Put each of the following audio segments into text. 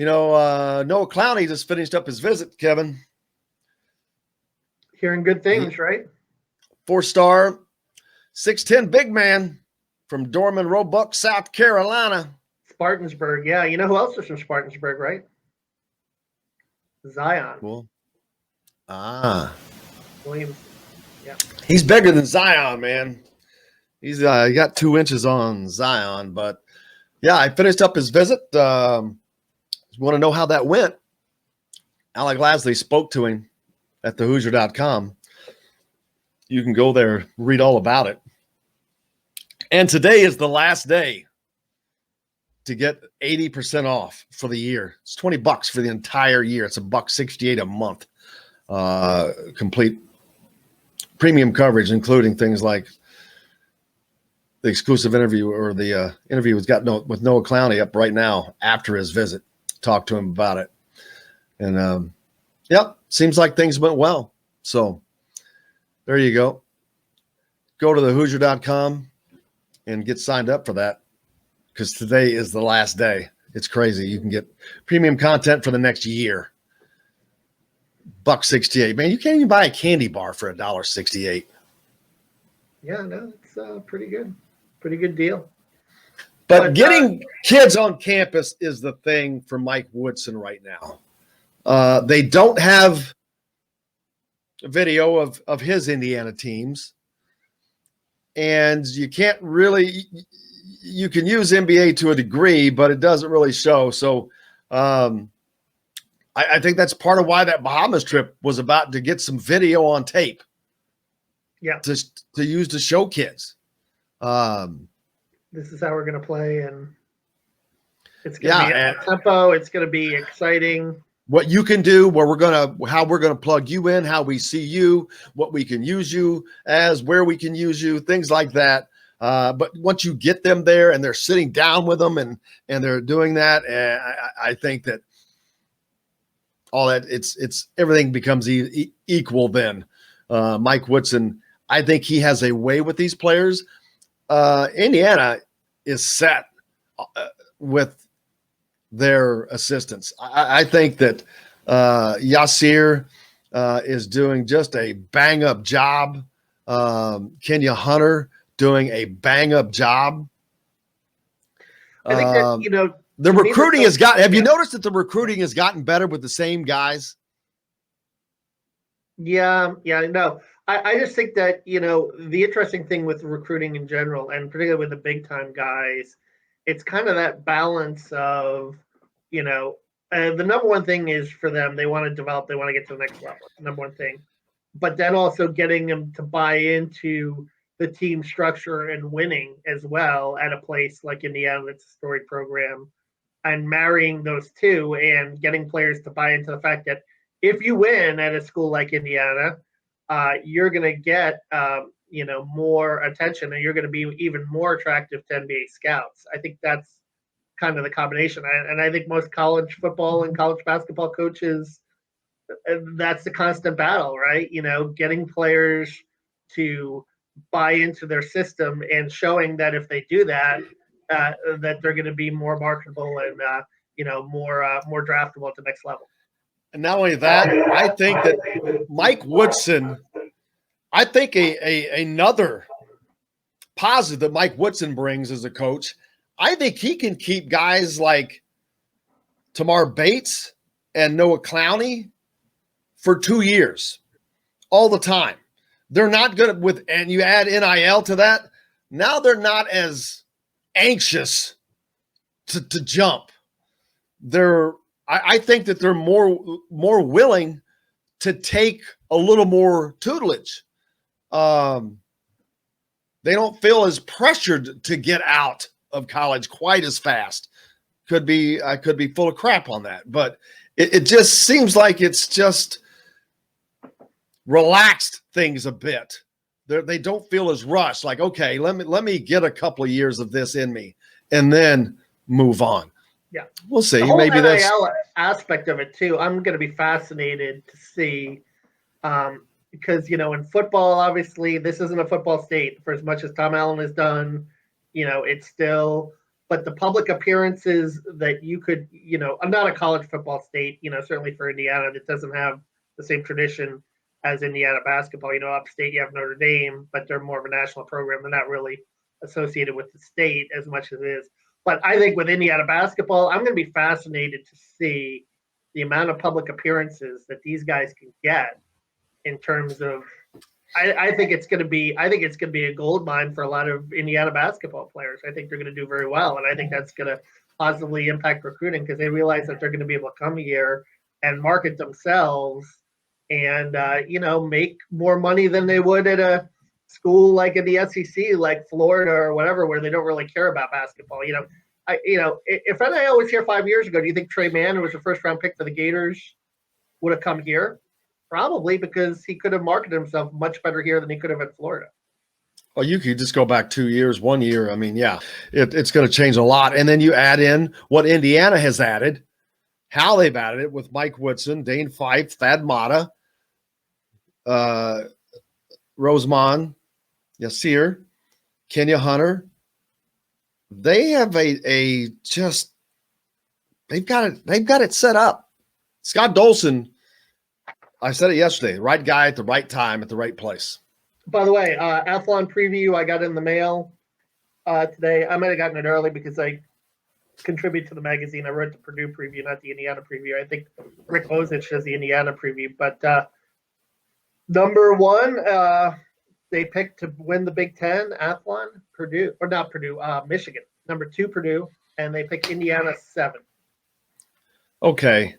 Noah Clowney just finished up his visit, Kevin. Hearing good things, right? 4-star, 6'10" big man from Dorman, Roebuck, South Carolina. Spartansburg, yeah. You know who else is from Spartansburg, right? Zion. Cool. Williams. Yeah. He's bigger than Zion, man. He's he got 2 inches on Zion, but yeah, I finished up his visit. Want to know how that went? Alec Lasley spoke to him at thehoosier.com. You can go there, read all about it. And today is the last day to get 80% off for the year. It's $20 for the entire year. It's $168 a month. Complete premium coverage, including things like the exclusive interview or the interview with Noah Clowney up right now after his visit. Talk to him about it. And, seems like things went well. So there you go. Go to thehoosier.com and get signed up for that because today is the last day. It's crazy. You can get premium content for the next year. $1.68. Man, you can't even buy a candy bar for $1.68. Yeah, no, it's pretty good. Pretty good deal. But getting kids on campus is the thing for Mike Woodson right now. They don't have a video of his Indiana teams. And you can't really – you can use NBA to a degree, but it doesn't really show. So I think that's part of why that Bahamas trip was about to get some video on tape. Yeah. To use to show kids. This is how we're going to play, and it's going to be a tempo. It's going to be exciting. What you can do, how we're gonna plug you in, how we see you, what we can use you as, where we can use you, things like that. But once you get them there and they're sitting down with them and they're doing that, I think that all that it's everything becomes equal then. Mike Woodson, I think he has a way with these players. Indiana is set with their assistants. I think that Yasir is doing just a bang-up job. Kenya Hunter doing a bang-up job. I think that, the recruiting has got – have you noticed that the recruiting has gotten better with the same guys? Yeah, no. I just think that, the interesting thing with recruiting in general, and particularly with the big-time guys, it's kind of that balance of, the number one thing is for them, they want to develop, they want to get to the next level, number one thing. But then also getting them to buy into the team structure and winning as well at a place like Indiana that's a storied program, and marrying those two and getting players to buy into the fact that if you win at a school like Indiana, you're going to get, more attention, and you're going to be even more attractive to NBA scouts. I think that's kind of the combination. And I think most college football and college basketball coaches, that's the constant battle, right? Getting players to buy into their system and showing that if they do that, that they're going to be more marketable and, more draftable at the next level. And not only that, I think that Mike Woodson, I think another positive that Mike Woodson brings as a coach, I think he can keep guys like Tamar Bates and Noah Clowney for 2 years, all the time. They're not good with, and you add NIL to that, now they're not as anxious to jump. I think that they're more willing to take a little more tutelage. They don't feel as pressured to get out of college quite as fast. I could be full of crap on that, but it just seems like it's just relaxed things a bit. They don't feel as rushed. Like, okay, let me get a couple of years of this in me and then move on. Yeah, we'll see. The whole Maybe that's NIL aspect of it too. I'm going to be fascinated to see, because in football, obviously, this isn't a football state. For as much as Tom Allen has done, it's still but the public appearances that you could, I'm not a college football state, certainly for Indiana, that doesn't have the same tradition as Indiana basketball. Upstate you have Notre Dame, but they're more of a national program. They're not really associated with the state as much as it is. But I think with Indiana basketball, I'm going to be fascinated to see the amount of public appearances that these guys can get in terms of. I think it's going to be a gold mine for a lot of Indiana basketball players. I think they're going to do very well, and I think that's going to positively impact recruiting because they realize that they're going to be able to come here and market themselves and make more money than they would at a school like in the SEC, like Florida or whatever, where they don't really care about basketball. If NIL was here 5 years ago, do you think Trey Mann, who was a first-round pick for the Gators, would have come here? Probably, because he could have marketed himself much better here than he could have in Florida. Well, you could just go back 2 years, 1 year. I mean, yeah, it's going to change a lot. And then you add in what Indiana has added, how they've added it with Mike Woodson, Dane Fife, Thad Matta, Rosemond, Yasir, Kenya Hunter. They have they've got it set up. Scott Dolson, I said it yesterday, right guy at the right time at the right place. By the way, Athlon preview I got in the mail today. I might have gotten it early because I contribute to the magazine. I wrote the Purdue preview, not the Indiana preview. I think Rick Bozich does the Indiana preview. But number one, they picked to win the Big Ten, Athlon, Purdue, or not Purdue, Michigan. Number 2, Purdue, and they picked Indiana 7. Okay.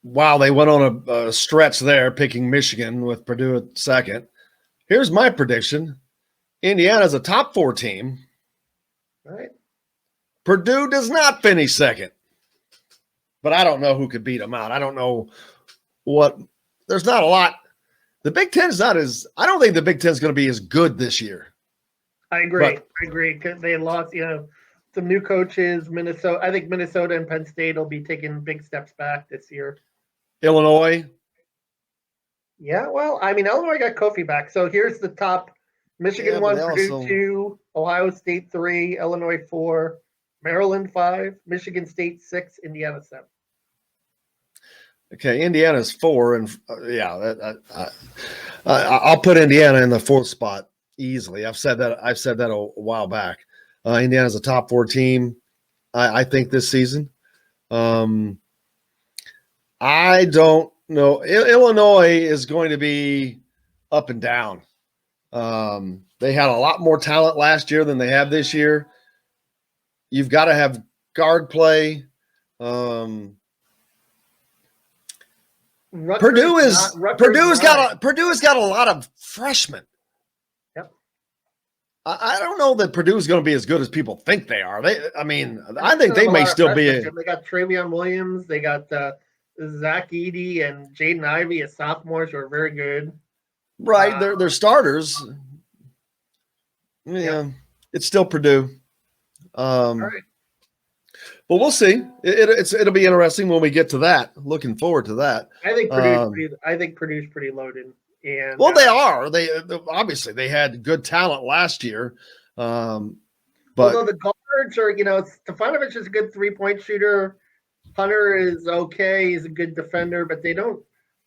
Wow, they went on a stretch there, picking Michigan with Purdue at second. Here's my prediction. Indiana's a top 4 team. All right. Purdue does not finish second. But I don't know who could beat them out. I don't know what – there's not a lot. The Big Ten is not as – I don't think the Big Ten is going to be as good this year. I agree. Because they lost, some new coaches. I think Minnesota and Penn State will be taking big steps back this year. Illinois. Yeah, well, I mean, Illinois got Kofi back. So here's the top. Michigan 1, Purdue 2, Ohio State 3, Illinois 4, Maryland 5, Michigan State 6, Indiana 7. Okay, Indiana's 4, and I'll put Indiana in the 4th spot easily. I've said that a while back. Indiana's a top 4 team, I think, this season. I don't know. Illinois is going to be up and down. They had a lot more talent last year than they have this year. You've got to have guard play. Purdue has got a lot of freshmen. Yep. I don't know that Purdue is going to be as good as people think they are. I think they may still be. They got Travion Williams. They got Zach Edey and Jaden Ivey as sophomores who are very good. Right, they're starters. Yeah, it's still Purdue. All right. But we'll see. It'll be interesting when we get to that. Looking forward to that. I think Purdue's pretty loaded. And they are. They obviously they had good talent last year. But although the guards are, Stefanovic is a good 3-point shooter. Hunter is okay. He's a good defender, but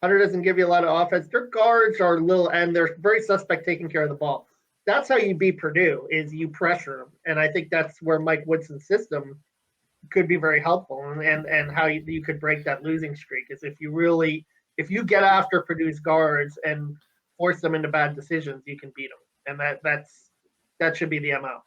Hunter doesn't give you a lot of offense. Their guards are little, and they're very suspect taking care of the ball. That's how you beat Purdue, is you pressure them. And I think that's where Mike Woodson's system could be very helpful, and how you could break that losing streak is if you get after Purdue's guards and force them into bad decisions, you can beat them. And that should be the MO.